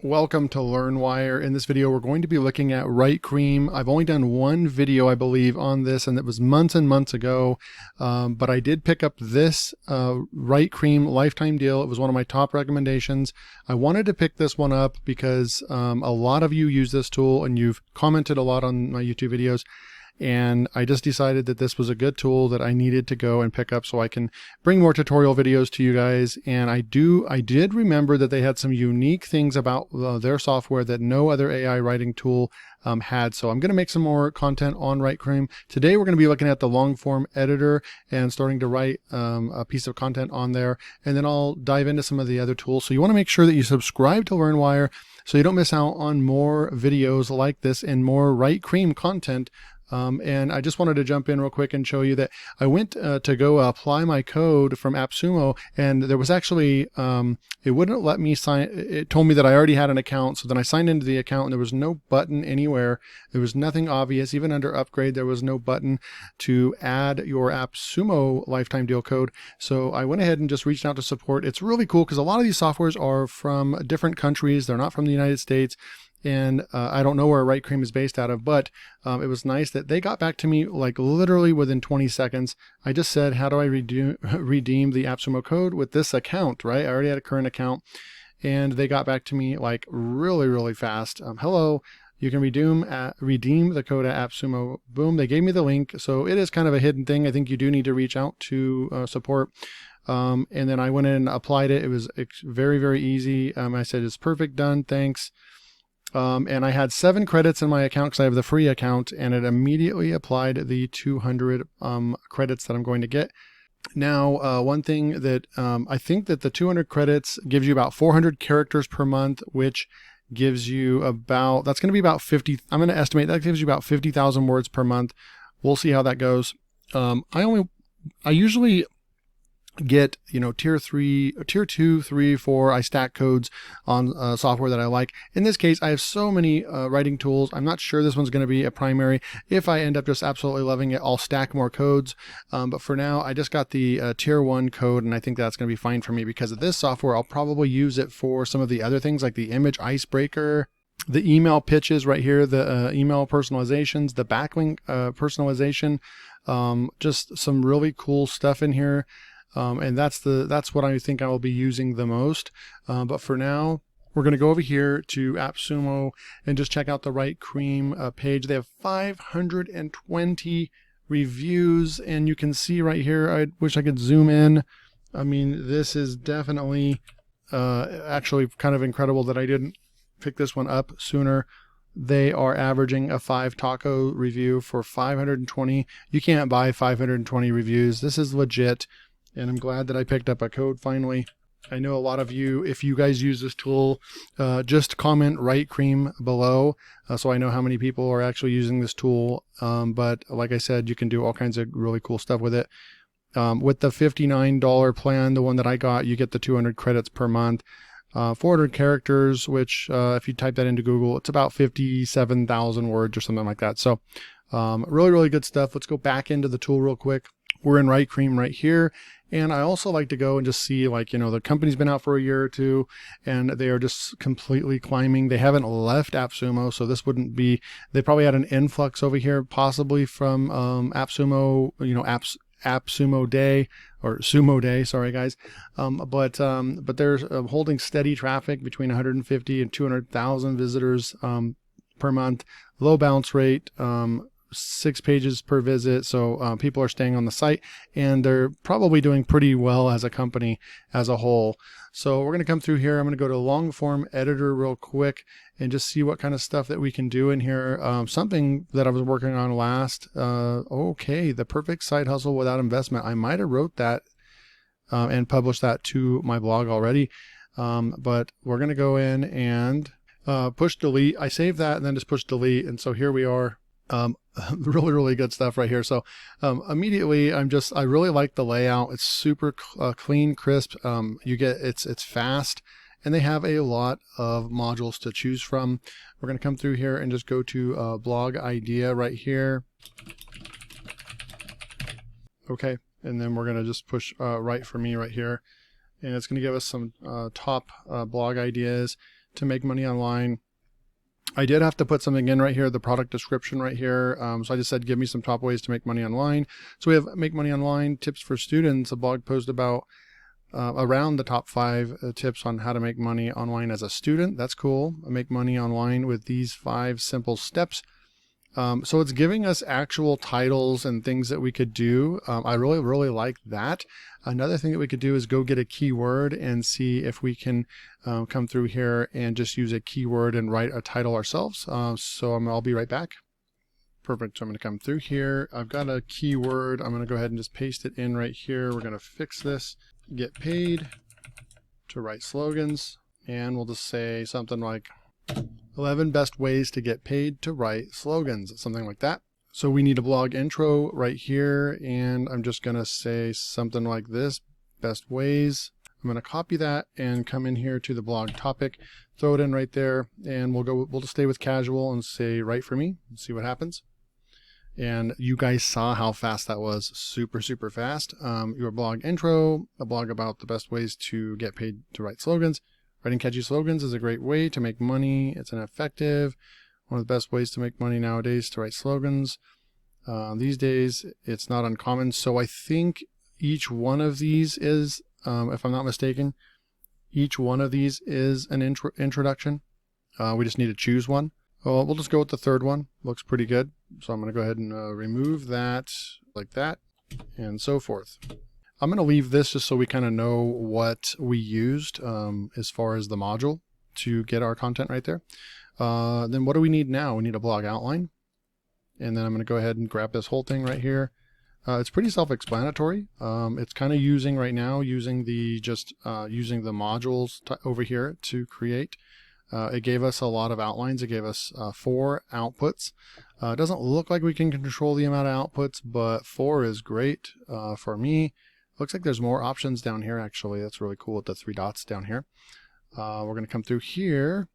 Welcome to LearnWire. In this video, we're going to be looking at Writecream. I've only done one video, I believe, on this, and it was months and months ago. But I did pick up this Writecream lifetime deal. It was one of my top recommendations. I wanted to pick this one up because a lot of you use this tool, and you've commented a lot on my YouTube videos. And I just decided that this was a good tool that I needed to go and pick up so I can bring more tutorial videos to you guys. And I did remember that they had some unique things about their software that no other AI writing tool had. So I'm going to make some more content on Writecream. Today we're going to be looking at the Longform editor and starting to write a piece of content on there. And then I'll dive into some of the other tools. So you want to make sure that you subscribe to LearnWire so you don't miss out on more videos like this and more Writecream content. And I just wanted to jump in real quick and show you that I went to go apply my code from AppSumo, and there was actually, it wouldn't let me sign. It told me that I already had an account. So then I signed into the account and there was no button anywhere. There was nothing obvious. Even under upgrade, there was no button to add your AppSumo lifetime deal code. So I went ahead and just reached out to support. It's really cool because a lot of these softwares are from different countries. They're not from the United States. And I don't know where Writecream is based out of, but it was nice that they got back to me like literally within 20 seconds. I just said, how do I redeem the AppSumo code with this account, right? I already had a current account, and they got back to me like really, really fast. Hello, you can redeem the code at AppSumo. Boom, they gave me the link. So it is kind of a hidden thing. I think you do need to reach out to support. And then I went in and applied it. It was very, very easy. I said, it's perfect, done, thanks. And I had 7 credits in my account because I have the free account, and it immediately applied the 200 credits that I'm going to get. Now, one thing that I think that the 200 credits gives you about 400 characters per month, which gives you about, that's going to be about 50, I'm going to estimate that gives you about 50,000 words per month. We'll see how that goes. I usually get, tier 2, 3, 4. I stack codes on software that I like. In this case, I have so many writing tools. I'm not sure this one's going to be a primary. If I end up just absolutely loving it, I'll stack more codes. But for now, I just got the tier 1 code, and I think that's going to be fine for me because of this software. I'll probably use it for some of the other things like the image icebreaker, the email pitches right here, the email personalizations, the backlink personalization, just some really cool stuff in here. And that's what I think I will be using the most. But for now, we're going to go over here to AppSumo and just check out the Writecream page. They have 520 reviews, and you can see right here, I wish I could zoom in. I mean, this is definitely actually kind of incredible that I didn't pick this one up sooner. They are averaging a 5 taco review for 520. You can't buy 520 reviews. This is legit. And I'm glad that I picked up a code finally. I know a lot of you, if you guys use this tool, just comment Writecream below so I know how many people are actually using this tool. But like I said, you can do all kinds of really cool stuff with it. With the $59 plan, the one that I got, you get the 200 credits per month. 400 characters, which if you type that into Google, it's about 57,000 words or something like that. So really, really good stuff. Let's go back into the tool real quick. We're in Writecream right here. And I also like to go and just see, like, the company's been out for a year or two, and they are just completely climbing. They haven't left AppSumo, so this wouldn't be, they probably had an influx over here, possibly from AppSumo, AppSumo Day, or Sumo Day, sorry guys. But they're holding steady traffic between 150 and 200,000 visitors per month, low bounce rate, 6 pages per visit. So people are staying on the site, and they're probably doing pretty well as a company as a whole. So we're going to come through here. I'm going to go to Longform editor real quick and just see what kind of stuff that we can do in here. Something that I was working on last. Okay, the perfect side hustle without investment. I might have wrote that and published that to my blog already. But we're going to go in and push delete. I saved that and then just push delete. And so here we are. Really, really good stuff right here. So immediately I really like the layout. It's super clean, crisp. It's fast, and they have a lot of modules to choose from. We're going to come through here and just go to blog idea right here. Okay. And then we're going to just push write for me right here. And it's going to give us some top blog ideas. to make money online. I did have to put something in right here, the product description right here. So I just said, give me some top ways to make money online. So we have make money online tips for students, a blog post about around the top 5 tips on how to make money online as a student. That's cool. Make money online with these 5 simple steps. So it's giving us actual titles and things that we could do. I really like that. Another thing that we could do is go get a keyword and see if we can come through here and just use a keyword and write a title ourselves. So I'll be right back. Perfect. So I'm going to come through here. I've got a keyword. I'm going to go ahead and just paste it in right here. We're going to fix this. Get paid to write slogans. And we'll just say something like 11 best ways to get paid to write slogans, something like that. So we need a blog intro right here, and I'm just going to say something like this, best ways. I'm going to copy that and come in here to the blog topic, throw it in right there, and we'll just stay with casual and say write for me and see what happens. And you guys saw how fast that was, super fast. Your blog intro, a blog about the best ways to get paid to write slogans. Writing catchy slogans is a great way to make money. It's an effective, one of the best ways to make money nowadays to write slogans. These days, it's not uncommon. So I think each one of these is, if I'm not mistaken, each one of these is an introduction. We just need to choose one. Well, we'll just go with the third one. Looks pretty good. So I'm going to go ahead and remove that like that and so forth. I'm going to leave this just so we kind of know what we used as far as the module to get our content right there. Then what do we need now? We need a blog outline. And then I'm going to go ahead and grab this whole thing right here. It's pretty self-explanatory. It's kind of using right now, using the modules over here to create. It gave us a lot of outlines. It gave us 4 outputs. It doesn't look like we can control the amount of outputs, but 4 is great for me. Looks like there's more options down here, actually. That's really cool with the 3 dots down here. We're going to come through here,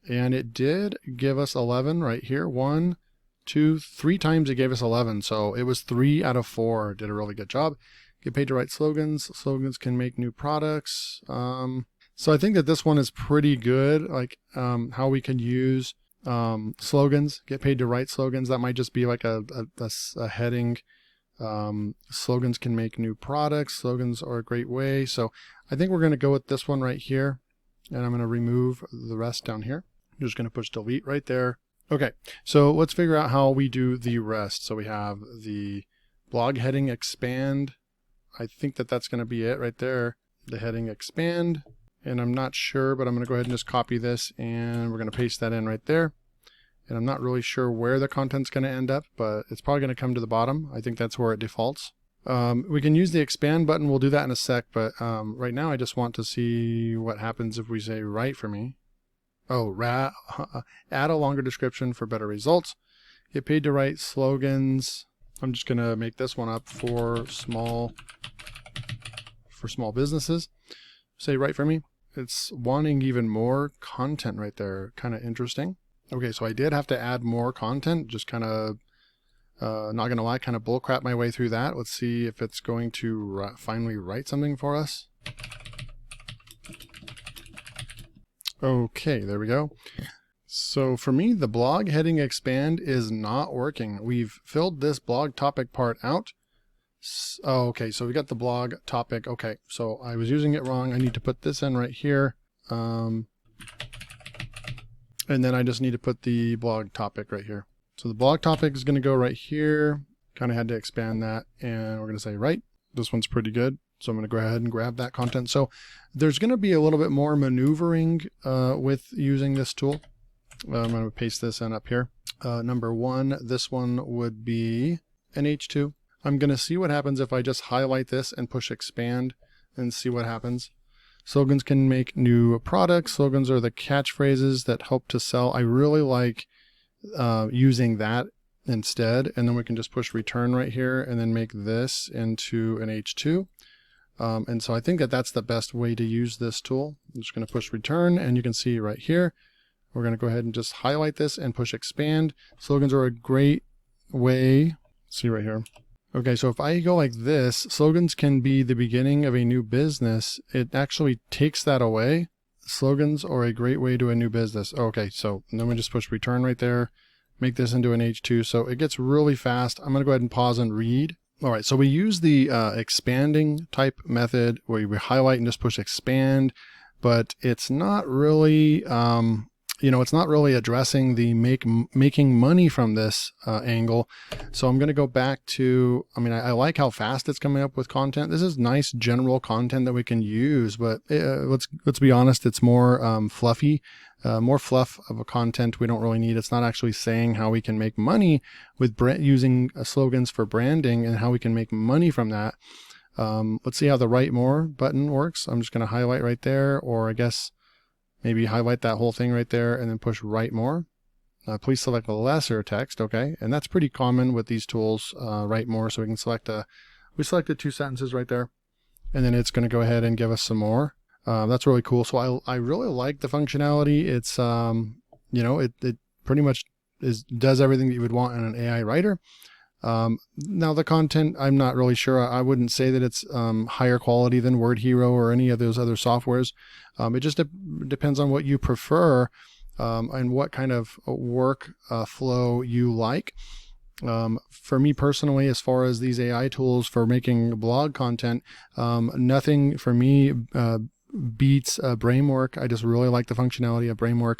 and it did give us 11 right here. 1, 2, 3 times it gave us 11, so it was 3 out of 4. Did a really good job. Get paid to write slogans. Slogans can make new products. So I think that this one is pretty good, like how we can use slogans, get paid to write slogans. That might just be like a heading. Slogans can make new products. Slogans are a great way. So I think we're going to go with this one right here, and I'm going to remove the rest down here. I'm just going to push delete right there. Okay, so let's figure out how we do the rest. So we have the blog heading expand. I think that that's going to be it right there. The heading expand, and I'm not sure, but I'm going to go ahead and just copy this, and we're going to paste that in right there. And I'm not really sure where the content's going to end up, but it's probably going to come to the bottom. I think that's where it defaults. We can use the expand button. We'll do that in a sec, but right now I just want to see what happens if we say write for me. Oh, add a longer description for better results. Get paid to write slogans. I'm just going to make this one up for small businesses. Say write for me. It's wanting even more content right there. Kind of interesting. Okay, so I did have to add more content, just kind of, not going to lie, kind of bullcrap my way through that. Let's see if it's going to finally write something for us. Okay, there we go. So for me, the blog heading expand is not working. We've filled this blog topic part out. Oh, okay, so we got the blog topic. Okay, so I was using it wrong. I need to put this in right here. And then I just need to put the blog topic right here. So the blog topic is going to go right here. Kind of had to expand that, and we're going to say write. This one's pretty good. So I'm going to go ahead and grab that content. So there's going to be a little bit more maneuvering with using this tool. I'm going to paste this in up here. Number 1, this one would be an H2. I'm going to see what happens if I just highlight this and push expand and see what happens. Slogans can make new products. Slogans are the catchphrases that help to sell. I really like using that instead. And then we can just push return right here and then make this into an H2. And so I think that that's the best way to use this tool. I'm just going to push return, and you can see right here, we're going to go ahead and just highlight this and push expand. Slogans are a great way. See right here. Okay, so if I go like this, slogans can be the beginning of a new business. It actually takes that away. slogans are a great way to a new business. Okay, so then we just push return right there, make this into an H2. So it gets really fast. I'm going to go ahead and pause and read. All right, so we use the expanding type method where we highlight and just push expand, but it's not really, it's not really addressing the making money from this angle. So I'm going to go back to, I like how fast it's coming up with content. This is nice general content that we can use, but let's be honest, it's more fluffy, more fluff of a content we don't really need. It's not actually saying how we can make money with using slogans for branding and how we can make money from that. Let's see how the write more button works. I'm just going to highlight right there, or I guess maybe highlight that whole thing right there and then push write more. Please select lesser text. Okay. And that's pretty common with these tools, write more. So we can select we selected 2 sentences right there, and then it's going to go ahead and give us some more. That's really cool. So I really like the functionality. It's, it pretty much does everything that you would want in an AI writer. Now the content, I'm not really sure. I wouldn't say that it's higher quality than Word Hero or any of those other softwares. It just depends on what you prefer and what kind of work flow you like. For me personally, as far as these AI tools for making blog content, nothing for me beats Brainwork. I just really like the functionality of Brainwork.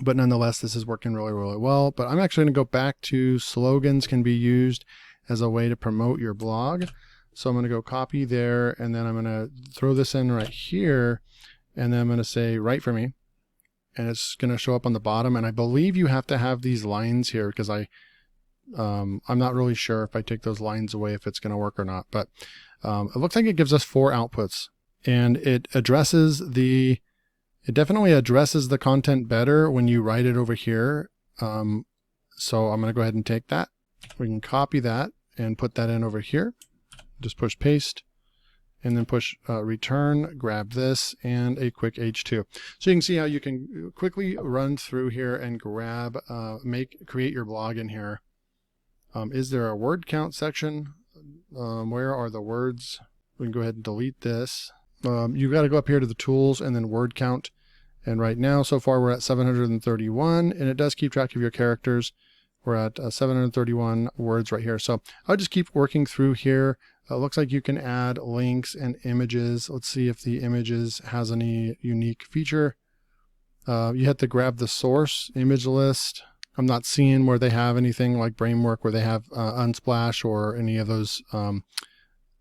But nonetheless, this is working really, really well. But I'm actually going to go back to slogans can be used as a way to promote your blog. So I'm going to go copy there, and then I'm going to throw this in right here, and then I'm going to say write for me, and it's going to show up on the bottom. And I believe you have to have these lines here because I'm not really sure if I take those lines away if it's going to work or not. But it looks like it gives us 4 outputs, and it definitely addresses the content better when you write it over here. So I'm going to go ahead and take that. We can copy that and put that in over here. Just push paste and then push return, grab this and a quick H2. So you can see how you can quickly run through here and grab, create your blog in here. Is there a word count section? Where are the words? We can go ahead and delete this. You've got to go up here to the tools and then word count. And right now, so far, we're at 731, and it does keep track of your characters. We're at 731 words right here. So I'll just keep working through here. It looks like you can add links and images. Let's see if the images has any unique feature. You have to grab the source image list. I'm not seeing where they have anything like Brainwork where they have Unsplash or any of those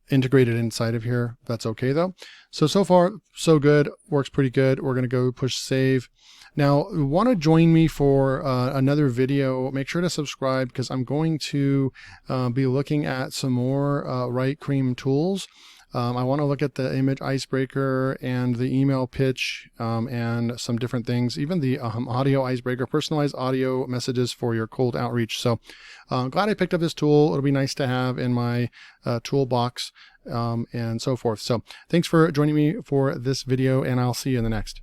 integrated inside of here. That's okay though. So far so good, works pretty good. We're going to go push save. Now want to join me for another video, make sure to subscribe because I'm going to be looking at some more Writecream tools. I want to look at the image icebreaker and the email pitch and some different things, even the audio icebreaker, personalized audio messages for your cold outreach. So glad I picked up this tool. It'll be nice to have in my toolbox and so forth. So thanks for joining me for this video, and I'll see you in the next.